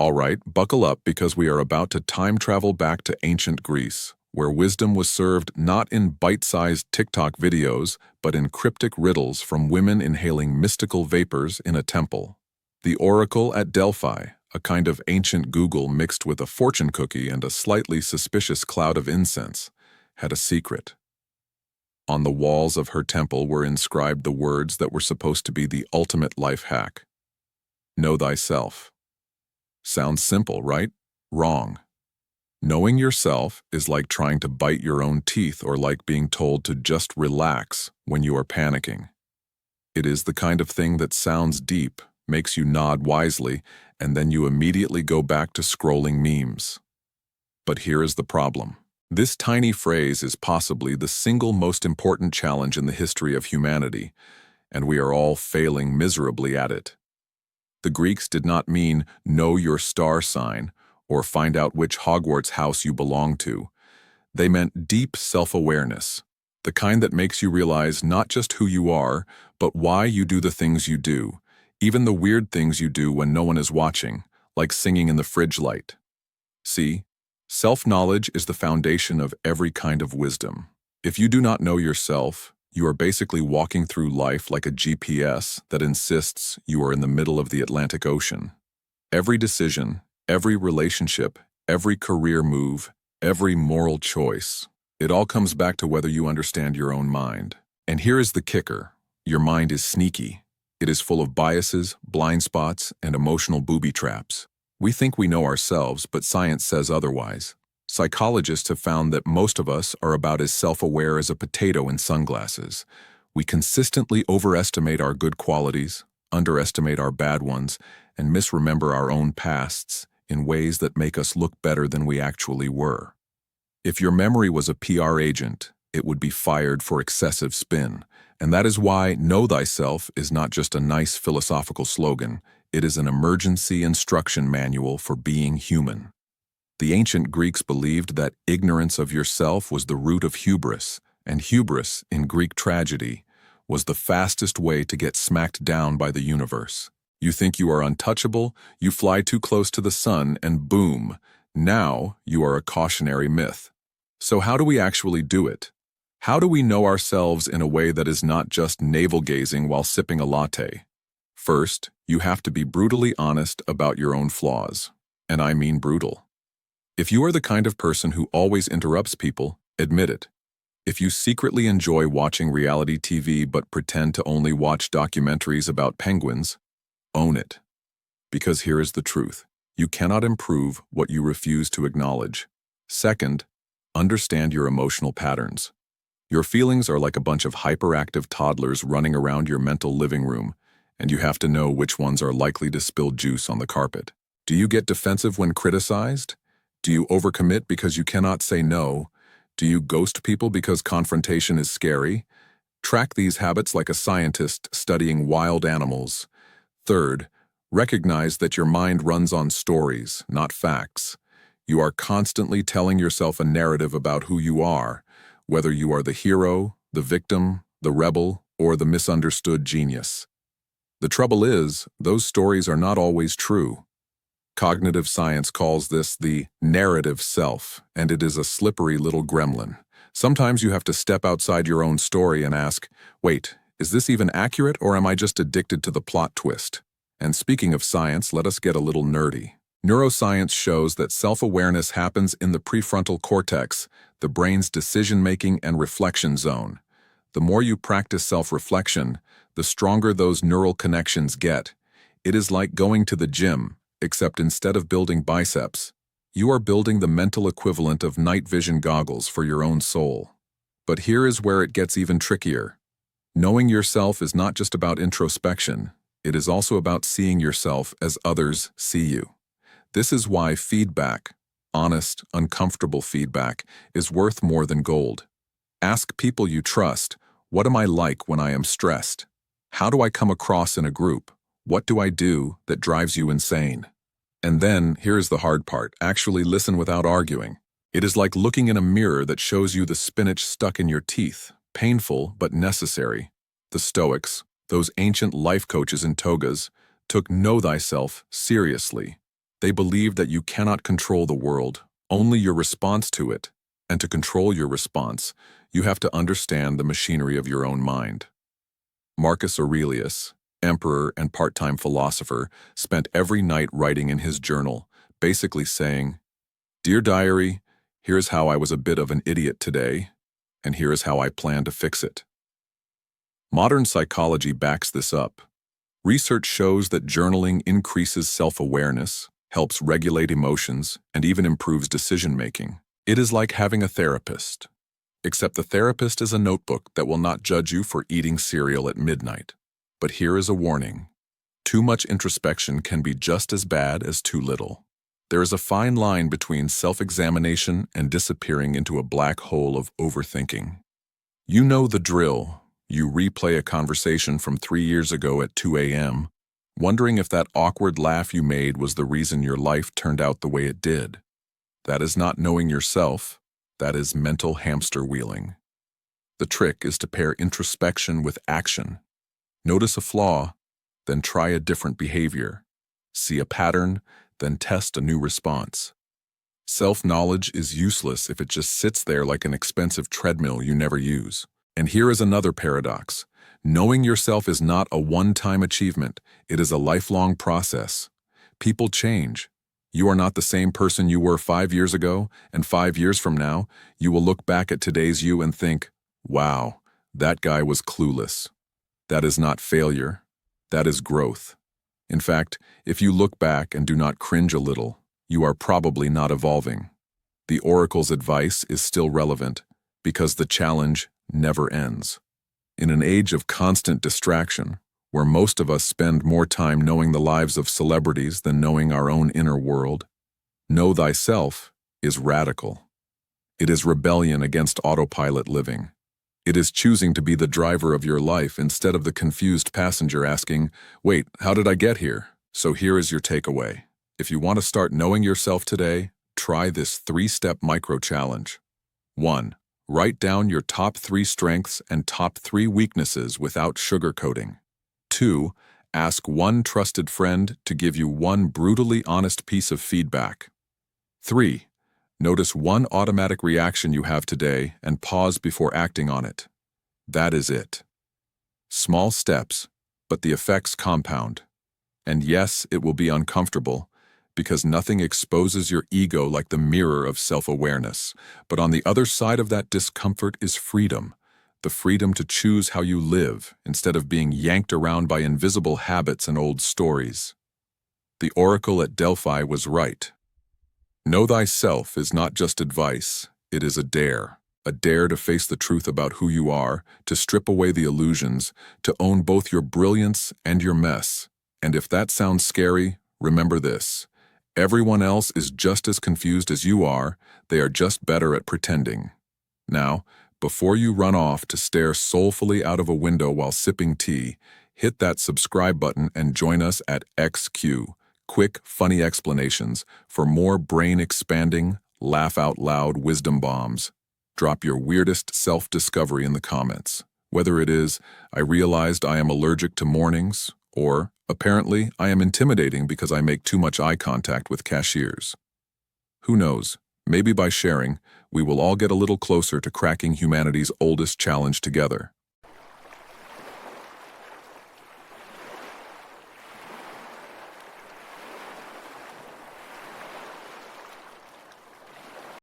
All right, buckle up because we are about to time travel back to ancient Greece, where wisdom was served not in bite-sized TikTok videos, but in cryptic riddles from women inhaling mystical vapors in a temple. The oracle at Delphi, a kind of ancient Google mixed with a fortune cookie and a slightly suspicious cloud of incense, had a secret. On the walls of her temple were inscribed the words that were supposed to be the ultimate life hack. Know thyself. Sounds simple, right? Wrong. Knowing yourself is like trying to bite your own teeth or like being told to just relax when you are panicking. It is the kind of thing that sounds deep, makes you nod wisely, and then you immediately go back to scrolling memes. But here is the problem. This tiny phrase is possibly the single most important challenge in the history of humanity, and we are all failing miserably at it. The Greeks did not mean know your star sign or find out which Hogwarts house you belong to. They meant deep self-awareness, the kind that makes you realize not just who you are, but why you do the things you do, even the weird things you do when no one is watching, like singing in the fridge light. See, self-knowledge is the foundation of every kind of wisdom. If you do not know yourself, you are basically walking through life like a GPS that insists you are in the middle of the Atlantic Ocean. Every decision, every relationship, every career move, every moral choice, it all comes back to whether you understand your own mind. And here is the kicker. Your mind is sneaky. It is full of biases, blind spots, and emotional booby traps. We think we know ourselves, but science says otherwise. Psychologists have found that most of us are about as self-aware as a potato in sunglasses. We consistently overestimate our good qualities, underestimate our bad ones, and misremember our own pasts in ways that make us look better than we actually were. If your memory was a PR agent, it would be fired for excessive spin. And that is why Know Thyself is not just a nice philosophical slogan, it is an emergency instruction manual for being human. The ancient Greeks believed that ignorance of yourself was the root of hubris, and hubris, in Greek tragedy, was the fastest way to get smacked down by the universe. You think you are untouchable, you fly too close to the sun, and boom, now you are a cautionary myth. So how do we actually do it? How do we know ourselves in a way that is not just navel-gazing while sipping a latte? First, you have to be brutally honest about your own flaws. And I mean brutal. If you are the kind of person who always interrupts people, admit it. If you secretly enjoy watching reality TV but pretend to only watch documentaries about penguins, own it. Because here is the truth. You cannot improve what you refuse to acknowledge. Second, understand your emotional patterns. Your feelings are like a bunch of hyperactive toddlers running around your mental living room, and you have to know which ones are likely to spill juice on the carpet. Do you get defensive when criticized? Do you overcommit because you cannot say no? Do you ghost people because confrontation is scary? Track these habits like a scientist studying wild animals. Third, recognize that your mind runs on stories, not facts. You are constantly telling yourself a narrative about who you are, whether you are the hero, the victim, the rebel, or the misunderstood genius. The trouble is, those stories are not always true. Cognitive science calls this the narrative self, and it is a slippery little gremlin. Sometimes you have to step outside your own story and ask, wait, is this even accurate or am I just addicted to the plot twist? And speaking of science, let us get a little nerdy. Neuroscience shows that self-awareness happens in the prefrontal cortex, the brain's decision-making and reflection zone. The more you practice self-reflection, the stronger those neural connections get. It is like going to the gym, except instead of building biceps, you are building the mental equivalent of night vision goggles for your own soul. But here is where it gets even trickier. Knowing yourself is not just about introspection, it is also about seeing yourself as others see you. This is why feedback, honest, uncomfortable feedback, is worth more than gold. Ask people you trust, what am I like when I am stressed? How do I come across in a group? What do I do that drives you insane? And then, here's the hard part, actually listen without arguing. It is like looking in a mirror that shows you the spinach stuck in your teeth, painful but necessary. The Stoics, those ancient life coaches in togas, took Know Thyself seriously. They believe that you cannot control the world, only your response to it. And to control your response, you have to understand the machinery of your own mind. Marcus Aurelius, emperor and part-time philosopher, spent every night writing in his journal, basically saying, "Dear diary, here's how I was a bit of an idiot today, and here is how I plan to fix it." Modern psychology backs this up. Research shows that journaling increases self-awareness, helps regulate emotions, and even improves decision-making. It is like having a therapist, except the therapist is a notebook that will not judge you for eating cereal at midnight. But here is a warning. Too much introspection can be just as bad as too little. There is a fine line between self-examination and disappearing into a black hole of overthinking. You know the drill. You replay a conversation from 3 years ago at 2 a.m., wondering if that awkward laugh you made was the reason your life turned out the way it did. That is not knowing yourself. That is mental hamster wheeling. The trick is to pair introspection with action. Notice a flaw, then try a different behavior. See a pattern, then test a new response. Self-knowledge is useless if it just sits there like an expensive treadmill you never use. And here is another paradox. Knowing yourself is not a one-time achievement. It is a lifelong process. People change. You are not the same person you were 5 years ago, and 5 years from now, you will look back at today's you and think, "Wow, that guy was clueless." That is not failure. That is growth. In fact, if you look back and do not cringe a little, you are probably not evolving. The oracle's advice is still relevant because the challenge never ends. In an age of constant distraction, where most of us spend more time knowing the lives of celebrities than knowing our own inner world, know thyself is radical. It is rebellion against autopilot living. It is choosing to be the driver of your life instead of the confused passenger asking, "Wait, how did I get here?" So here is your takeaway. If you want to start knowing yourself today, try this 3-step micro-challenge. 1. Write down your top 3 strengths and top 3 weaknesses without sugarcoating. 2. Ask one trusted friend to give you one brutally honest piece of feedback. 3. Notice one automatic reaction you have today and pause before acting on it. That is it. Small steps, but the effects compound. And yes, it will be uncomfortable, because nothing exposes your ego like the mirror of self-awareness. But on the other side of that discomfort is freedom. The freedom to choose how you live instead of being yanked around by invisible habits and old stories. The oracle at Delphi was right. Know thyself is not just advice, it is a dare to face the truth about who you are, to strip away the illusions, to own both your brilliance and your mess. And if that sounds scary, remember this. Everyone else is just as confused as you are, they are just better at pretending. Now, before you run off to stare soulfully out of a window while sipping tea, hit that subscribe button and join us at XQ, Quick, Funny Explanations, for more brain-expanding, laugh-out-loud wisdom bombs. Drop your weirdest self-discovery in the comments. Whether it is, "I realized I am allergic to mornings," or, "Apparently, I am intimidating because I make too much eye contact with cashiers." Who knows, maybe by sharing, we will all get a little closer to cracking humanity's oldest challenge together.